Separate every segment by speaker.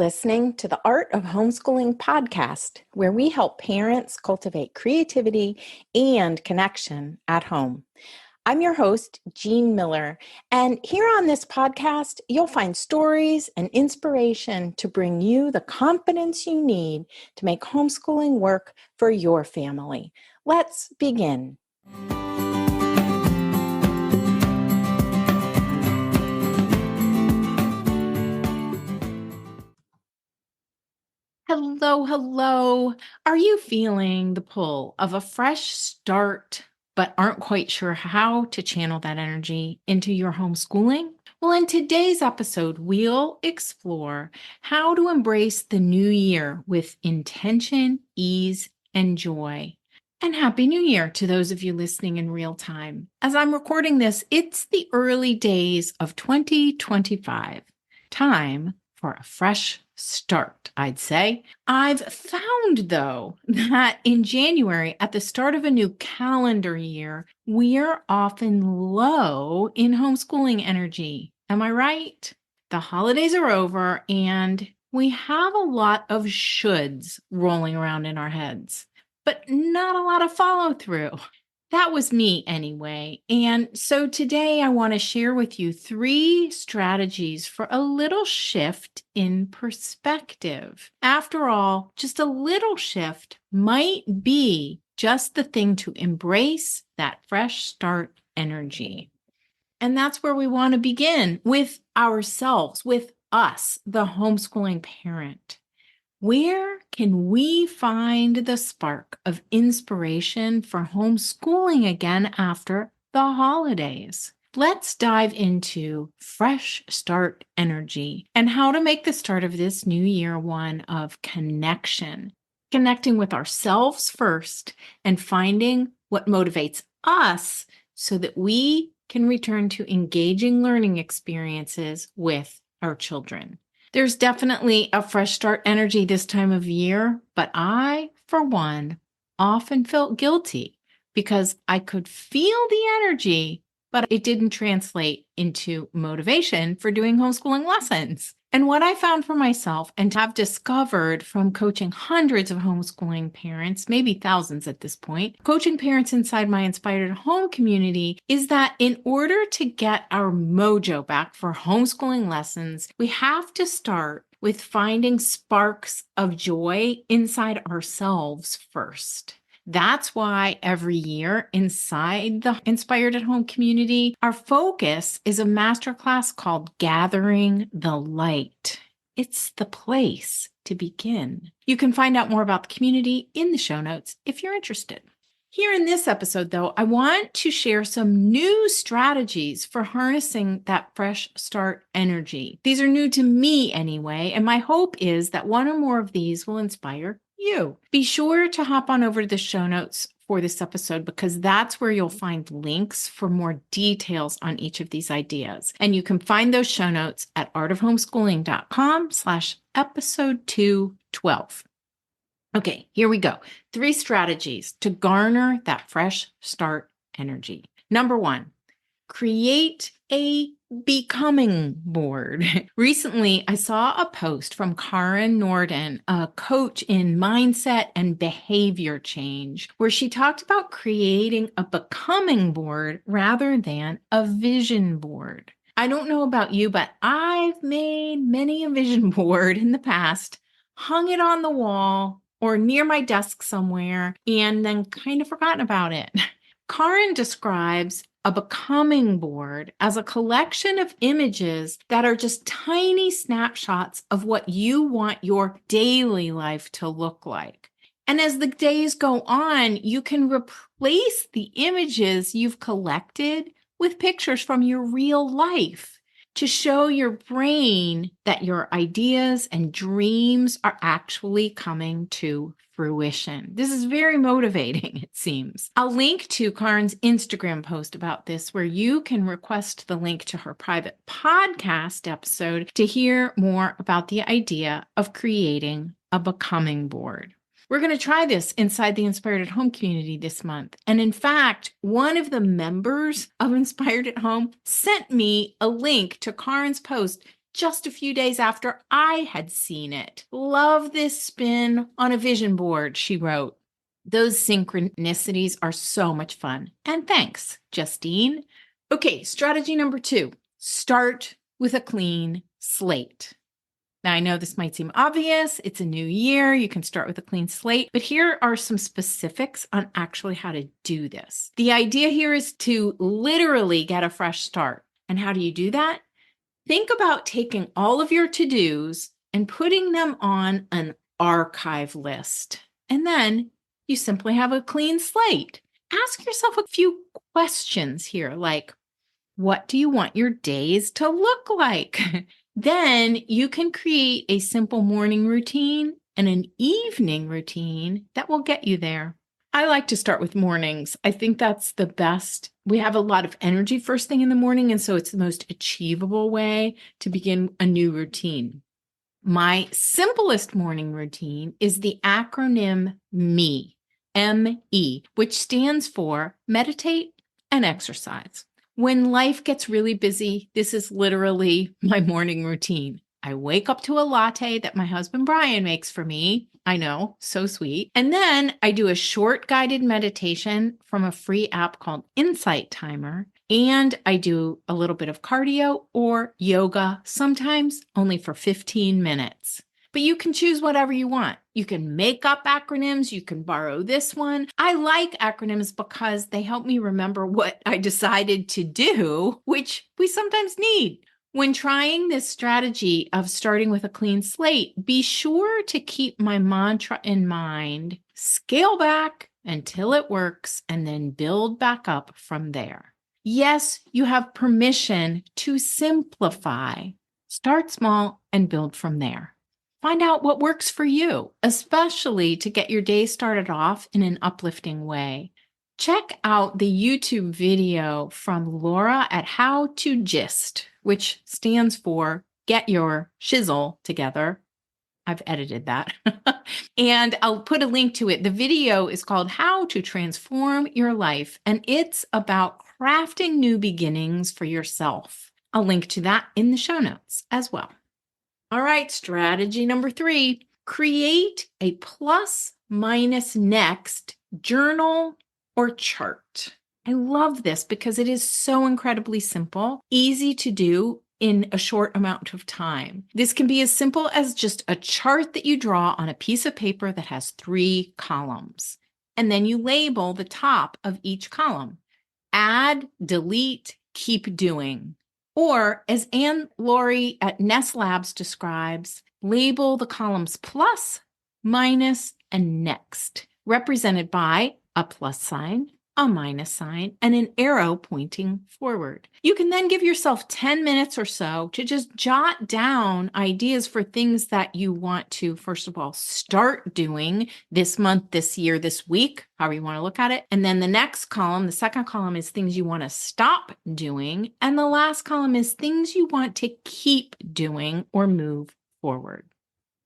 Speaker 1: listening to the Art of Homeschooling podcast, where we help parents cultivate creativity and connection at home. I'm your host, Jean Miller, and here on this podcast, you'll find stories and inspiration to bring you the confidence you need to make homeschooling work for your family. Let's begin. Hello. Are you feeling the pull of a fresh start, but aren't quite sure how to channel that energy into your homeschooling? Well, in today's episode, we'll explore how to embrace the new year with intention, ease, and joy. And Happy New Year to those of you listening in real time. As I'm recording this, it's the early days of 2025. Time for a fresh start, I'd say. I've found, though, that in January, at the start of a new calendar year, we're often low in homeschooling energy. Am I right? The holidays are over, and we have a lot of shoulds rolling around in our heads, but not a lot of follow through. That was me anyway. And so today I want to share with you 3 strategies for a little shift in perspective. After all, just a little shift might be just the thing to embrace that fresh start energy. And that's where we want to begin, with ourselves, with us, the homeschooling parent. Where can we find the spark of inspiration for homeschooling again after the holidays? Let's dive into fresh start energy and how to make the start of this new year one of connection. Connecting with ourselves first and finding what motivates us so that we can return to engaging learning experiences with our children. There's definitely a fresh start energy this time of year, but I, for one, often felt guilty because I could feel the energy, but it didn't translate into motivation for doing homeschooling lessons. And what I found for myself and have discovered from coaching hundreds of homeschooling parents, maybe thousands at this point, coaching parents inside my Inspired at Home community, is that in order to get our mojo back for homeschooling lessons, we have to start with finding sparks of joy inside ourselves first. That's why every year inside the Inspired at Home community, our focus is a masterclass called Gathering the Light. It's the place to begin. You can find out more about the community in the show notes if you're interested. Here in this episode, though, I want to share some new strategies for harnessing that fresh start energy. These are new to me anyway, and my hope is that one or more of these will inspire you. Be sure to hop on over to the show notes for this episode because that's where you'll find links for more details on each of these ideas. And you can find those show notes at artofhomeschooling.com/episode 212. Okay, here we go. 3 strategies to garner that fresh start energy. Number 1, create a becoming board. Recently, I saw a post from Karen Norden, a coach in mindset and behavior change, where she talked about creating a becoming board rather than a vision board. I don't know about you, but I've made many a vision board in the past, hung it on the wall or near my desk somewhere, and then kind of forgotten about it. Karen describes a becoming board as a collection of images that are just tiny snapshots of what you want your daily life to look like. And as the days go on, you can replace the images you've collected with pictures from your real life to show your brain that your ideas and dreams are actually coming to fruition. This is very motivating, it seems. I'll link to Karen's Instagram post about this, where you can request the link to her private podcast episode to hear more about the idea of creating a becoming board. We're going to try this inside the Inspired at Home community this month. And in fact, one of the members of Inspired at Home sent me a link to Karen's post just a few days after I had seen it. Love this spin on a vision board, she wrote. Those synchronicities are so much fun. And thanks, Justine. Okay, strategy number 2, start with a clean slate. Now, I know this might seem obvious. It's a new year. You can start with a clean slate, but here are some specifics on actually how to do this. The idea here is to literally get a fresh start. And how do you do that? Think about taking all of your to-dos and putting them on an archive list. And then you simply have a clean slate. Ask yourself a few questions here, like, what do you want your days to look like? Then you can create a simple morning routine and an evening routine that will get you there. I like to start with mornings. I think that's the best. We have a lot of energy first thing in the morning, and so it's the most achievable way to begin a new routine. My simplest morning routine is the acronym ME, M-E, which stands for meditate and exercise. When life gets really busy, this is literally my morning routine. I wake up to a latte that my husband Brian makes for me. I know, so sweet. And then I do a short guided meditation from a free app called Insight Timer. And I do a little bit of cardio or yoga, sometimes only for 15 minutes. But you can choose whatever you want. You can make up acronyms. You can borrow this one. I like acronyms because they help me remember what I decided to do, which we sometimes need. When trying this strategy of starting with a clean slate, be sure to keep my mantra in mind. Scale back until it works and then build back up from there. Yes, you have permission to simplify. Start small and build from there. Find out what works for you, especially to get your day started off in an uplifting way. Check out the YouTube video from Laura at How to Gist, which stands for Get Your Shizzle Together. I've edited that. And I'll put a link to it. The video is called How to Transform Your Life, and it's about crafting new beginnings for yourself. I'll link to that in the show notes as well. All right, strategy number 3, create a plus minus next journal or chart. I love this because it is so incredibly simple, easy to do in a short amount of time. This can be as simple as just a chart that you draw on a piece of paper that has 3 columns. And then you label the top of each column. Add, delete, keep doing. Or, as Anne Laurie at Nest Labs describes, label the columns plus, minus, and next, represented by a plus sign, a minus sign, and an arrow pointing forward. You can then give yourself 10 minutes or so to just jot down ideas for things that you want to, first of all, start doing this month, this year, this week, however you want to look at it. And then the next column, the second column, is things you want to stop doing. And the last column is things you want to keep doing or move forward.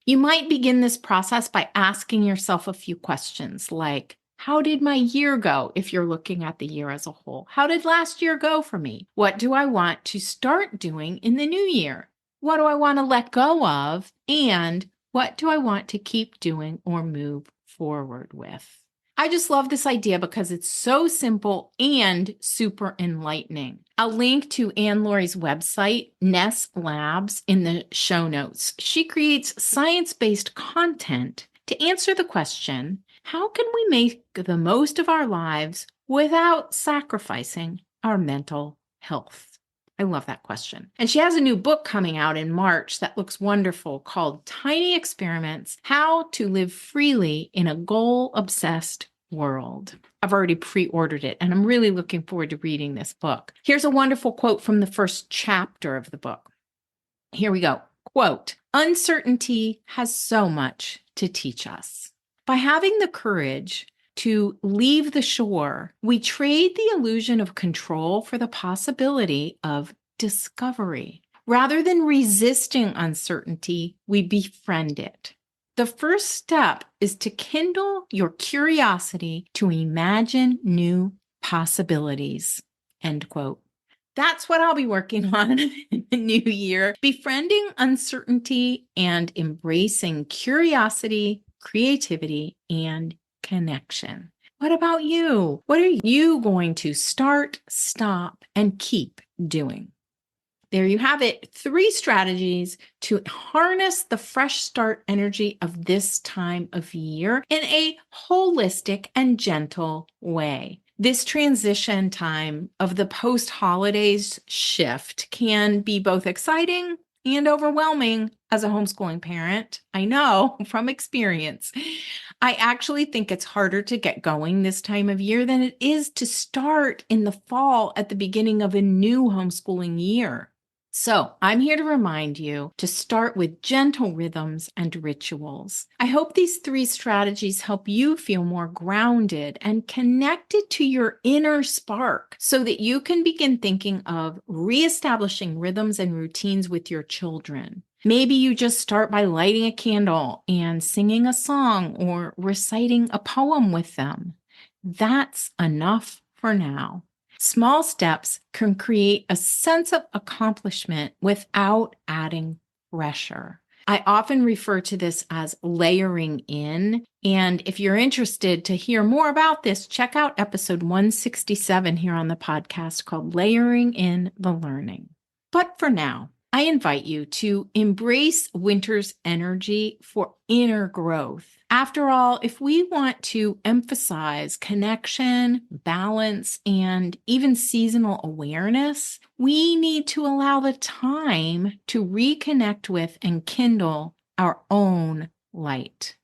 Speaker 1: You might begin this process by asking yourself a few questions like, how did my year go if you're looking at the year as a whole? How did last year go for me? What do I want to start doing in the new year? What do I want to let go of? And what do I want to keep doing or move forward with? I just love this idea because it's so simple and super enlightening. I'll link to Anne Laurie's website, Nest Labs, in the show notes. She creates science-based content to answer the question, how can we make the most of our lives without sacrificing our mental health? I love that question. And she has a new book coming out in March that looks wonderful called Tiny Experiments, How to Live Freely in a Goal-Obsessed World. I've already pre-ordered it, and I'm really looking forward to reading this book. Here's a wonderful quote from the first chapter of the book. Here we go. Quote, uncertainty has so much to teach us. By having the courage to leave the shore, we trade the illusion of control for the possibility of discovery. Rather than resisting uncertainty, we befriend it. The first step is to kindle your curiosity to imagine new possibilities. End quote. That's what I'll be working on in the new year. Befriending uncertainty and embracing curiosity, creativity, and connection. What about you? What are you going to start, stop, and keep doing? There you have it. 3 strategies to harness the fresh start energy of this time of year in a holistic and gentle way. This transition time of the post holidays shift can be both exciting and overwhelming as a homeschooling parent. I know from experience. I actually think it's harder to get going this time of year than it is to start in the fall at the beginning of a new homeschooling year. So I'm here to remind you to start with gentle rhythms and rituals. I hope these 3 strategies help you feel more grounded and connected to your inner spark so that you can begin thinking of reestablishing rhythms and routines with your children. Maybe you just start by lighting a candle and singing a song or reciting a poem with them. That's enough for now. Small steps can create a sense of accomplishment without adding pressure. I often refer to this as layering in. And if you're interested to hear more about this, check out episode 167 here on the podcast called Layering in the Learning. But for now, I invite you to embrace winter's energy for inner growth. After all, if we want to emphasize connection, balance, and even seasonal awareness, we need to allow the time to reconnect with and kindle our own light.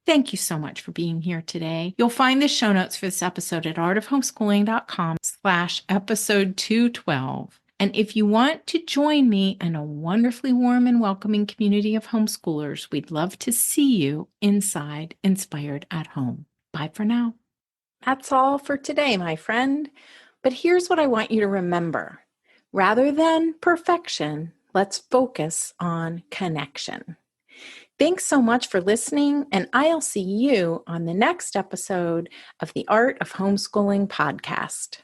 Speaker 1: Thank you so much for being here today. You'll find the show notes for this episode at artofhomeschooling.com/episode 212. And if you want to join me in a wonderfully warm and welcoming community of homeschoolers, we'd love to see you inside Inspired at Home. Bye for now. That's all for today, my friend. But here's what I want you to remember. Rather than perfection, let's focus on connection. Thanks so much for listening, and I'll see you on the next episode of the Art of Homeschooling podcast.